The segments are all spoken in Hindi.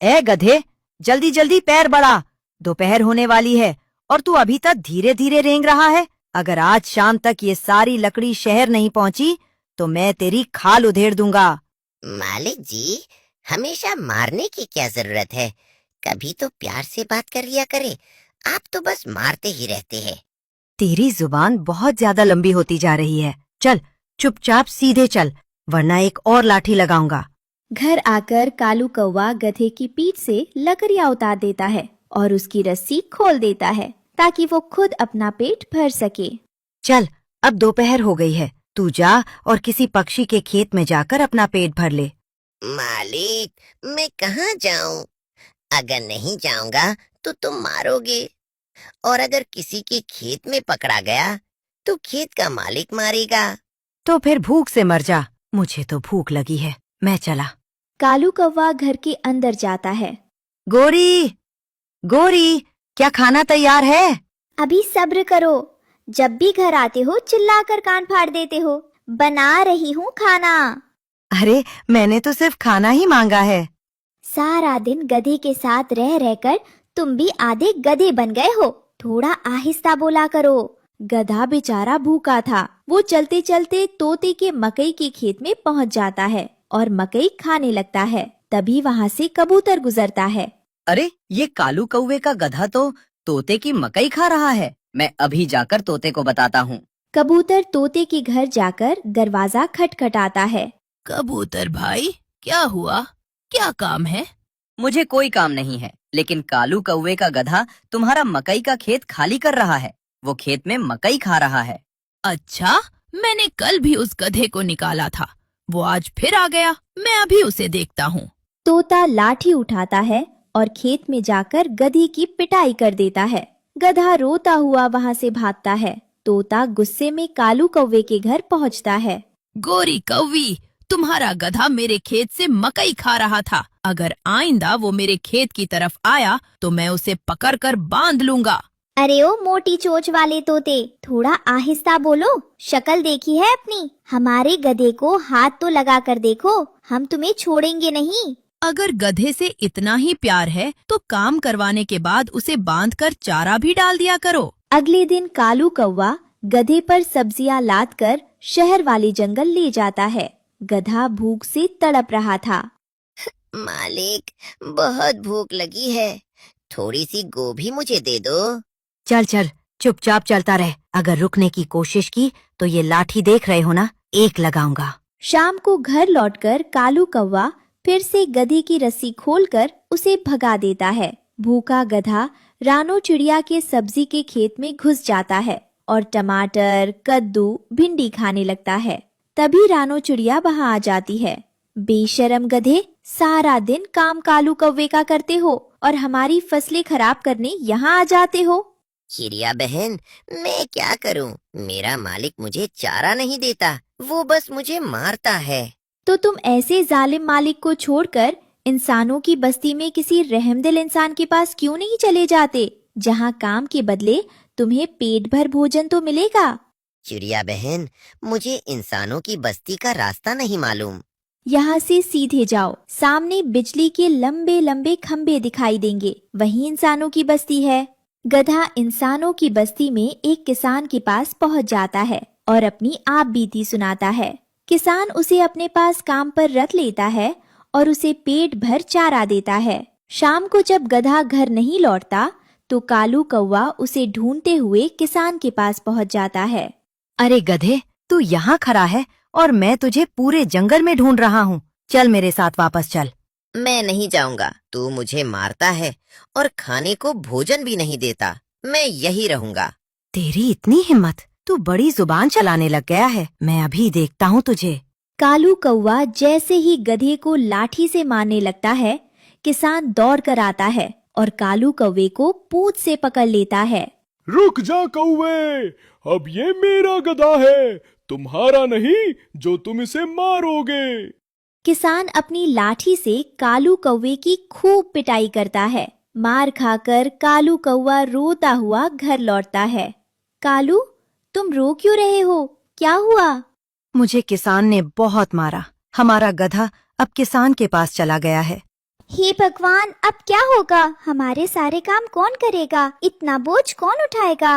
ए गधे, जल्दी जल्दी पैर बढ़ा, दोपहर होने वाली है और तू अभी तक धीरे धीरे रेंग रहा है। अगर आज शाम तक ये सारी लकड़ी शहर नहीं पहुंची तो मैं तेरी खाल उधेड़ दूंगा। मालिक जी, हमेशा मारने की क्या जरूरत है? कभी तो प्यार से बात कर लिया करे। आप तो बस मारते ही रहते हैं। तेरी जुबान बहुत ज्यादा लंबी होती जा रही है। चल चुपचाप सीधे चल, वरना एक और लाठी लगाऊंगा। घर आकर कालू कौवा गधे की पीठ से लकड़ियां उतार देता है और उसकी रस्सी खोल देता है ताकि वो खुद अपना पेट भर सके। चल, अब दोपहर हो गई है, तू जा और किसी पक्षी के खेत में जाकर अपना पेट भर ले। मालिक, मैं कहाँ जाऊं? अगर नहीं जाऊंगा तो तुम मारोगे, और अगर किसी के खेत में पकड़ा गया तो खेत का मालिक मारेगा। तो फिर भूख से मर जा। मुझे तो भूख लगी है, मैं चला। कालू कौवा घर के अंदर जाता है। गोरी, गोरी, क्या खाना तैयार है? अभी सब्र करो, जब भी घर आते हो चिल्लाकर कान फाड़ देते हो। बना रही हूँ खाना। अरे मैंने तो सिर्फ खाना ही मांगा है। सारा दिन गधे के साथ रह रहकर तुम भी आधे गधे बन गए हो। थोड़ा आहिस्ता बोला करो। गधा बेचारा भूखा था। वो चलते चलते तोते के मकई के खेत में पहुंच जाता है और मकई खाने लगता है। तभी वहाँ से कबूतर गुजरता है। अरे ये कालू कौवे का गधा तो तोते की मकई खा रहा है। मैं अभी जाकर तोते को बताता हूँ। कबूतर तोते के घर जाकर दरवाजा खटखटाता है। कबूतर भाई, क्या हुआ? क्या काम है? मुझे कोई काम नहीं है, लेकिन कालू कौवे का गधा तुम्हारा मकई का खेत खाली कर रहा है। वो खेत में मकई खा रहा है। अच्छा, मैंने कल भी उस गधे को निकाला था। वो आज फिर आ गया। मैं अभी उसे देखता हूँ। तोता लाठी उठाता है और खेत में जाकर गधी की पिटाई कर देता है। गधा रोता हुआ वहाँ से भागता है। तोता गुस्से में कालू कौवे के घर पहुँचता है। गोरी कौवी, तुम्हारा गधा मेरे खेत से मकई खा रहा था। अगर आइंदा वो मेरे खेत की तरफ आया तो मैं उसे पकड़कर बांध लूंगा। अरे ओ मोटी चोंच वाले तोते, थोड़ा आहिस्ता बोलो। शक्ल देखी है अपनी? हमारे गधे को हाथ तो लगा कर देखो, हम तुम्हें छोड़ेंगे नहीं। अगर गधे से इतना ही प्यार है तो काम करवाने के बाद उसे बांधकर चारा भी डाल दिया करो। अगले दिन कालू कौवा गधे पर सब्जियां लाद कर शहर वाले जंगल ले जाता है। गधा भूख से तड़प रहा था। मालिक, बहुत भूख लगी है। थोड़ी सी गोभी मुझे दे दो। चल चल, चुपचाप चलता रह। अगर रुकने की कोशिश की तो ये लाठी देख रहे हो ना, एक लगाऊंगा। शाम को घर लौटकर कालू कौवा फिर से गधे की रस्सी खोलकर उसे भगा देता है। भूखा गधा रानो चिड़िया के सब्जी के खेत में घुस जाता है और टमाटर, कद्दू, भिंडी खाने लगता है। तभी रानो चिड़िया वहाँ आ जाती है। बेशरम गधे, सारा दिन काम कालू कौवे का करते हो और हमारी फसलें खराब करने यहाँ आ जाते हो। चिड़िया बहन, मैं क्या करूं? मेरा मालिक मुझे चारा नहीं देता, वो बस मुझे मारता है। तो तुम ऐसे जालिम मालिक को छोड़कर इंसानों की बस्ती में किसी रहमदिल इंसान के पास क्यों नहीं चले जाते, जहाँ काम के बदले तुम्हें पेट भर भोजन तो मिलेगा। चिड़िया बहन, मुझे इंसानों की बस्ती का रास्ता नहीं मालूम। यहाँ से सीधे जाओ, सामने बिजली के लंबे लंबे खंबे दिखाई देंगे, वहीं इंसानों की बस्ती है। गधा इंसानों की बस्ती में एक किसान के पास पहुँच जाता है और अपनी आप बीती सुनाता है। किसान उसे अपने पास काम पर रख लेता है और उसे पेट भर चारा देता है। शाम को जब गधा घर नहीं लौटता तो कालू कौवा उसे ढूंढते हुए किसान के पास पहुँच जाता है। अरे गधे, तू यहाँ खड़ा है और मैं तुझे पूरे जंगल में ढूंढ रहा हूँ। चल मेरे साथ वापस चल। मैं नहीं जाऊंगा, तू मुझे मारता है और खाने को भोजन भी नहीं देता। मैं यही रहूंगा। तेरी इतनी हिम्मत, तू बड़ी जुबान चलाने लग गया है। मैं अभी देखता हूँ तुझे। कालू कौवा जैसे ही गधे को लाठी से मारने लगता है, किसान दौड़ कर आता है और कालू कौवे को पूंछ से पकड़ लेता है। रुक जा कौवे, अब ये मेरा गधा है, तुम्हारा नहीं, जो तुम इसे मारोगे। किसान अपनी लाठी से कालू कौवे की खूब पिटाई करता है। मार खाकर कालू कौवा रोता हुआ घर लौटता है। कालू, तुम रो क्यों रहे हो? क्या हुआ? मुझे किसान ने बहुत मारा। हमारा गधा अब किसान के पास चला गया है। हे भगवान, अब क्या होगा? हमारे सारे काम कौन करेगा? इतना बोझ कौन उठाएगा?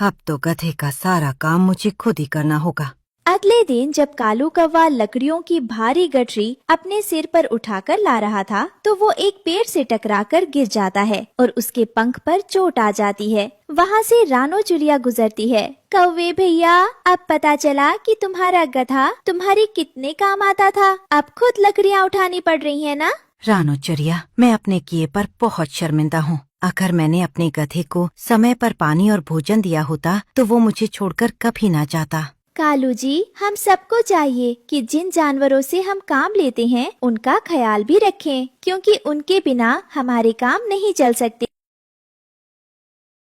अब तो गधे का सारा काम मुझे खुद ही करना होगा। अगले दिन जब कालू कौवा लकड़ियों की भारी गठरी अपने सिर पर उठाकर ला रहा था, तो वो एक पेड़ से टकराकर गिर जाता है और उसके पंख पर चोट आ जाती है। वहाँ से रानो चिड़िया गुजरती है। कौवे भैया, अब पता चला कि तुम्हारा गधा तुम्हारे कितने काम आता था। अब खुद लकड़ियाँ उठानी पड़ रही है ना? रानो चिड़िया, मैं अपने किए पर बहुत शर्मिंदा हूँ। अगर मैंने अपने गधे को समय पर पानी और भोजन दिया होता तो वो मुझे छोड़कर कभी ना जाता। कालू जी, हम सबको चाहिए कि जिन जानवरों से हम काम लेते हैं उनका ख्याल भी रखें, क्योंकि उनके बिना हमारे काम नहीं चल सकते।